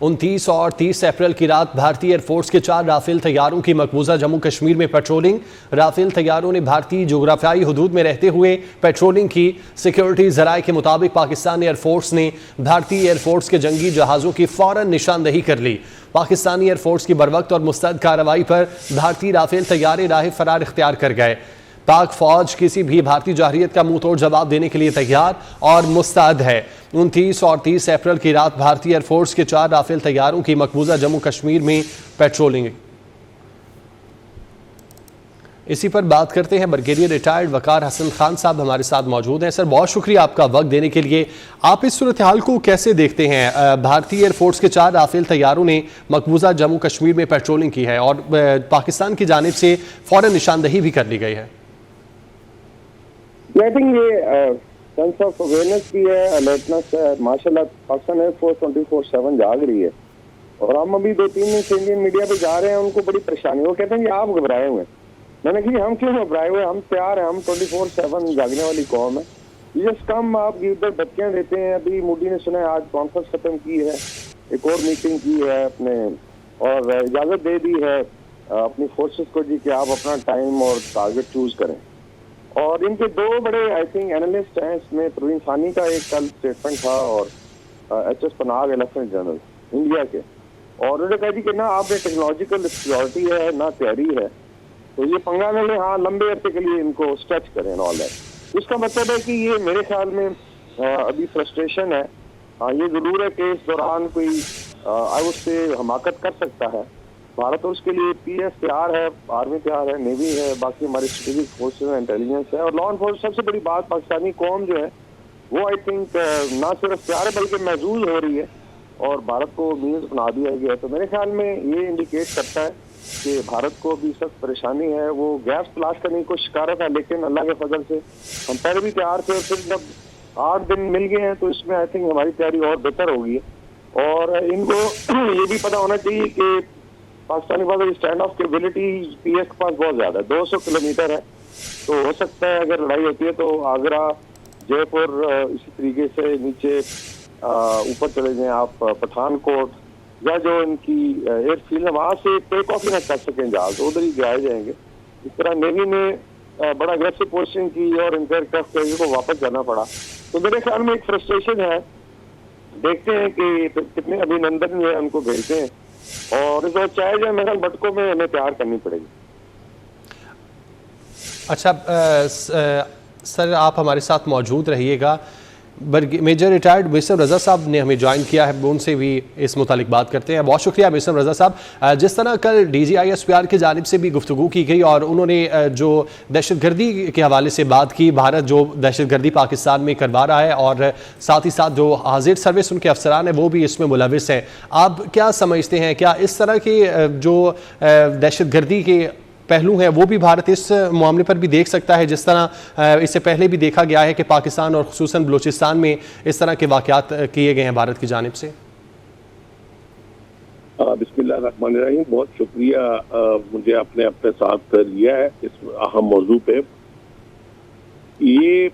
29 और 30 अप्रैल की रात भारतीय एयरफोर्स के 4 राफेल तैयारों की मकबूजा जम्मू कश्मीर में पेट्रोलिंग। राफेल तैयारों ने भारतीय जोग्राफियाई हदूद में रहते हुए पेट्रोलिंग की। सिक्योरिटी जराये के मुताबिक पाकिस्तानी एयरफोर्स ने भारतीय एयरफोर्स के जंगी जहाजों की फौरन निशानदेही कर ली। पाकिस्तानी एयरफोर्स की बरवक्त और मुस्तैद कार्रवाई पर भारतीय राफेल तैयारे राह फरार इख्तियार कर गए। पाक फौज किसी भी भारतीय जवाहिरियत का मुंह तोड़ जवाब देने के लिए तैयार और मुस्तैद है। 29 और 30 अप्रैल की रात भारतीय एयरफोर्स के 4 राफेल तैयारों की मकबूजा जम्मू कश्मीर में पेट्रोलिंग। इसी पर बात करते हैं। ब्रिगेडियर रिटायर्ड वकार हसन खान साहब हमारे साथ मौजूद हैं। सर, बहुत शुक्रिया आपका वक्त देने के लिए। आप इस सूरत हाल को कैसे देखते हैं? भारतीय एयरफोर्स के 4 राफेल तैयारों ने मकबूजा जम्मू कश्मीर में पेट्रोलिंग की है और पाकिस्तान की जानिब से फौरन निशानदेही भी कर ली गई है। आई थिंक ये सेंस ऑफ अवेयरनेस भी है, अलर्टनेस है। माशाल्लाह पाकिस्तान एयरफोर्स 24/7 जाग रही है और हम अभी 2-3 दिन से इंडियन मीडिया पे जा रहे हैं, उनको बड़ी परेशानी। वो कहते हैं कि आप घबराए हुए हैं। मैंने कहा हम क्यों घबराए हुए, हम तैयार हैं, हम 24/7 जागने वाली कौम है। जस्ट कम आप इधर धमकियां देते हैं। अभी मोदी ने सुना है आज कॉन्फ्रेंस खत्म की है, एक और मीटिंग की है अपने और इजाजत दे दी है अपनी फोर्सेस को जी कि आप अपना टाइम और टारगेट चूज करें। और इनके 2 बड़े आई थिंक एनालिस्ट हैं इसमें, प्रवीण सानी का एक कल स्टेटमेंट था और HS Panag lieutenant general India के, और उन्होंने कहा जी कि ना आपने टेक्नोलॉजिकल सिक्योरिटी है ना तैयारी है, तो ये पंगा न लें, हाँ लंबे अरसे के लिए इनको स्ट्रेच करें ऑल दैट। इसका मतलब है कि ये मेरे ख्याल में अभी फ्रस्ट्रेशन है। ये जरूर है कि इस दौरान कोई आई वुड से हमाकत कर सकता है भारत, और उसके लिए PS तैयार है, आर्मी तैयार है, नेवी है, बाकी हमारी स्ट्रेटेजिक फोर्सेज है, इंटेलिजेंस है और लॉ एनफोर्समेंट। सबसे बड़ी बात पाकिस्तानी कौम जो है वो आई थिंक ना सिर्फ तैयार है बल्कि महसूस हो रही है और भारत को मीन्स बना दिया गया है। तो मेरे ख्याल में ये इंडिकेट करता है कि भारत को भी सख्त परेशानी है। वो गैप्स तलाश करने की कोशिश कर रहा था, लेकिन अल्लाह के फजल से हम पहले भी तैयार थे और फिर जब 8 दिन मिल गए हैं तो इसमें आई थिंक हमारी तैयारी और बेहतर होगी। और इनको ये भी पता होना चाहिए कि पाकिस्तानी पास स्टैंड ऑफ कैपेबिलिटी PS के पास बहुत ज्यादा है, 200 किलोमीटर है। तो हो सकता है अगर लड़ाई होती है तो आगरा, जयपुर, इसी तरीके से नीचे ऊपर चले जाएं आप पठानकोट या जो इनकी एयरफील्ड है वहां से टेक ऑफ ही ना कर सकें जहाज, उधर ही गिराए जाएंगे। इस तरह नेवी ने बड़ा अग्रेसिव पोस्टिंग की और इनके एयरक्राफ्ट कैरियर को वापस जाना पड़ा। तो मेरे ख्याल में एक फ्रस्ट्रेशन है। देखते हैं कि कितने अभिनंदन जो है उनको भेजते हैं और इस चाहे जाए मेरे भटकों में हमें तैयार करनी पड़ेगी। अच्छा सर, आप हमारे साथ मौजूद रहिएगा। मेजर रिटायर्ड मिसर रजा साहब ने हमें ज्वाइन किया है, उनसे भी इस मुतालिक बात करते हैं। बहुत शुक्रिया मिसर रजा साहब। जिस तरह कल DGISPR की जानिब से भी गुफ्तगू की गई और उन्होंने जो दहशतगर्दी के हवाले से बात की, भारत जो दहशतगर्दी पाकिस्तान में करवा रहा है और साथ ही साथ जो हाजिर सर्विस उनके अफसरान हैं वो भी इसमें मुलविस हैं। आप क्या समझते हैं, क्या इस तरह के जो दहशतगर्दी के पहलू है वो भी भारत इस मामले पर भी देख सकता है, जिस तरह इससे पहले भी देखा गया है कि पाकिस्तान और खुसूसन बलूचिस्तान में इस तरह के वाक़यात किए गए हैं भारत की जानिब से? बिस्मिल्लाहिर्रहमानिर्रहीम। बहुत शुक्रिया मुझे आपने अपने साथ लिया है इस अहम मौजू पे। ये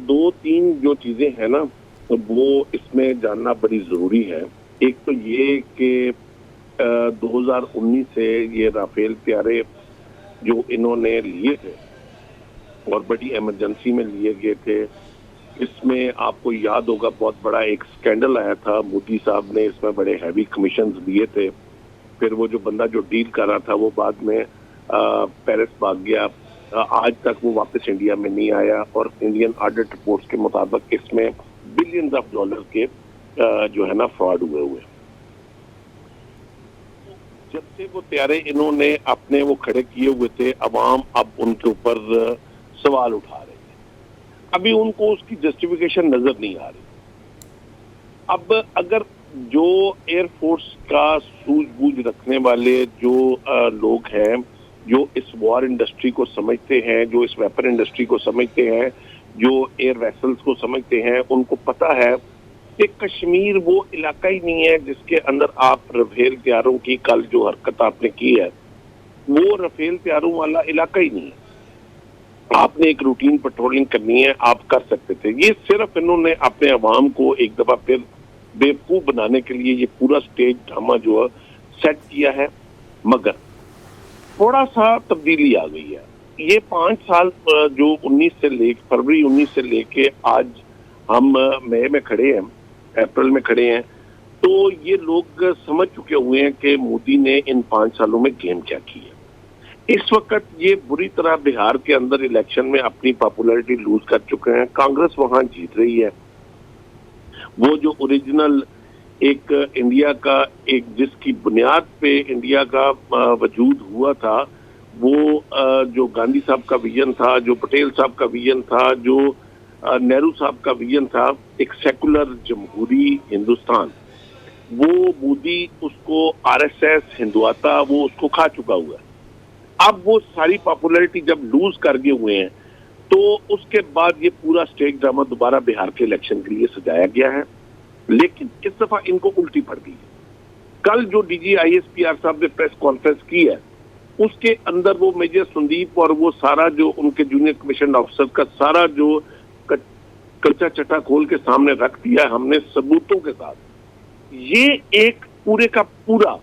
2-3 जो चीज़ें हैं ना वो इसमें जानना बड़ी ज़रूरी है। एक तो ये कि 2019 से ये राफेल तैयारे जो इन्होंने लिए थे और बड़ी इमरजेंसी में लिए गए थे, इसमें आपको याद होगा बहुत बड़ा एक स्कैंडल आया था। मोदी साहब ने इसमें बड़े हैवी कमीशन दिए थे। फिर वो जो बंदा जो डील कर रहा था वो बाद में पेरिस भाग गया। आज तक वो वापस इंडिया में नहीं आया और इंडियन ऑडिट रिपोर्ट्स के मुताबिक इसमें बिलियंस ऑफ डॉलर के जो है ना फ्रॉड हुए। जब से वो तैयारे इन्होंने अपने वो खड़े किए हुए थे, अवाम अब उनके ऊपर सवाल उठा रहे हैं। अभी उनको उसकी जस्टिफिकेशन नजर नहीं आ रही। अब अगर जो एयरफोर्स का सूझबूझ रखने वाले जो लोग हैं, जो इस वॉर इंडस्ट्री को समझते हैं, जो इस वेपन इंडस्ट्री को समझते हैं, जो एयर वेसल्स को समझते हैं, उनको पता है कि कश्मीर वो इलाका ही नहीं है जिसके अंदर आप राफेल तैयारों की कल जो हरकत आपने की है वो राफेल तैयारों वाला इलाका ही नहीं है। आपने एक रूटीन पेट्रोलिंग करनी है, आप कर सकते थे। ये सिर्फ इन्होंने अपने अवाम को एक दफा फिर बेवकूफ बनाने के लिए ये पूरा स्टेज ड्रामा जो है सेट किया है। मगर थोड़ा सा तब्दीली आ गई है। ये 5 साल जो फरवरी 19 से लेके आज हम मई में खड़े हैं, अप्रैल में खड़े हैं, तो ये लोग समझ चुके हुए हैं कि मोदी ने इन 5 सालों में गेम क्या की है। इस वक्त ये बुरी तरह बिहार के अंदर इलेक्शन में अपनी पॉपुलैरिटी लूज कर चुके हैं। कांग्रेस वहां जीत रही है। वो जो ओरिजिनल एक इंडिया का एक जिसकी बुनियाद पे इंडिया का वजूद हुआ था, वो जो गांधी साहब का विजन था, जो पटेल साहब का विजन था, जो नेहरू साहब का विजन था, एक सेकुलर जमहूरी हिंदुस्तान, वो मोदी उसको आरएसएस हिंदुआता वो उसको खा चुका हुआ है। अब वो सारी पॉपुलैरिटी जब लूज कर गए हुए हैं, तो उसके बाद ये पूरा स्टेज ड्रामा दोबारा बिहार के इलेक्शन के लिए सजाया गया है। लेकिन इस दफा इनको उल्टी पड़ गई है। कल जो डीजी आईएसपीआर साहब ने प्रेस कॉन्फ्रेंस की है, उसके अंदर वो मेजर संदीप और वो सारा जो उनके जूनियर कमीशन ऑफिसर का सारा जो कच्चा चटा खोल के सामने रख दिया हमने सबूतों के साथ। ये एक पूरे का पूरा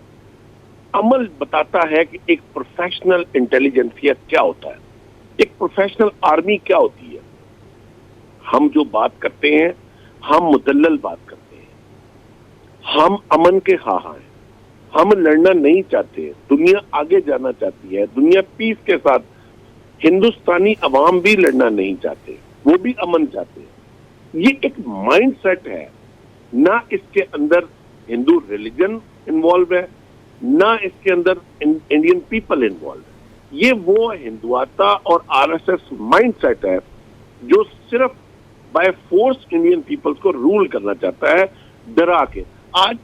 अमल बताता है कि एक प्रोफेशनल इंटेलिजेंसिया क्या होता है, एक प्रोफेशनल आर्मी क्या होती है। हम जो बात करते हैं, हम मुदल्लल बात करते हैं, हम अमन के ख़्वाह हैं, हम लड़ना नहीं चाहते। दुनिया आगे जाना चाहती है, दुनिया पीस के साथ। हिंदुस्तानी अवाम भी लड़ना नहीं चाहते, वो भी अमन चाहते हैं। ये एक माइंड सेट है, ना इसके अंदर हिंदू रिलीजन इन्वॉल्व है, ना इसके अंदर इंडियन पीपल इन्वॉल्व है। ये वो हिंदुआता और आरएसएस माइंड सेट है जो सिर्फ बाय फोर्स इंडियन पीपल्स को रूल करना चाहता है, डरा के। आज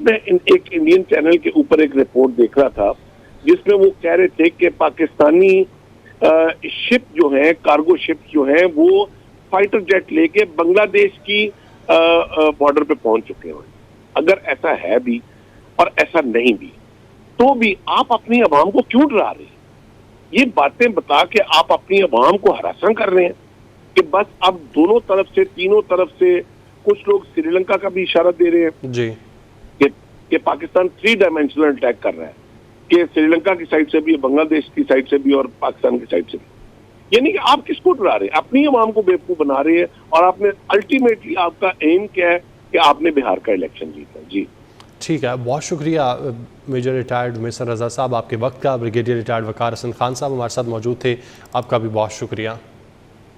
मैं एक इंडियन चैनल के ऊपर एक रिपोर्ट देख रहा था, जिसमें वो कह रहे थे कि पाकिस्तानी शिप जो है, कार्गो शिप जो है, वो फाइटर जेट लेके बांग्लादेश की बॉर्डर पे पहुंच चुके हैं। अगर ऐसा है भी और ऐसा नहीं भी, तो भी आप अपनी अवाम को क्यों डरा रहे हैं? ये बातें बता के आप अपनी अवाम को हरासा कर रहे हैं कि बस अब दोनों तरफ से, तीनों तरफ से, कुछ लोग श्रीलंका का भी इशारा दे रहे हैं जी कि पाकिस्तान 3 डायमेंशनल अटैक कर रहा है, कि श्रीलंका की साइड से भी, बांग्लादेश की साइड से भी और पाकिस्तान की साइड से भी। यानी कि आप किसको डरा रहे हैं? अपनी अवाम को बेवकूफ बना रहे हैं। और आपने अल्टीमेटली आपका एम क्या है कि आपने बिहार का इलेक्शन जीता। जी ठीक है, बहुत शुक्रिया मेजर रिटायर्ड मिसर रजा साहब आपके वक्त का। ब्रिगेडियर रिटायर्ड वकार हसन खान साहब हमारे साथ मौजूद थे, आपका भी बहुत शुक्रिया।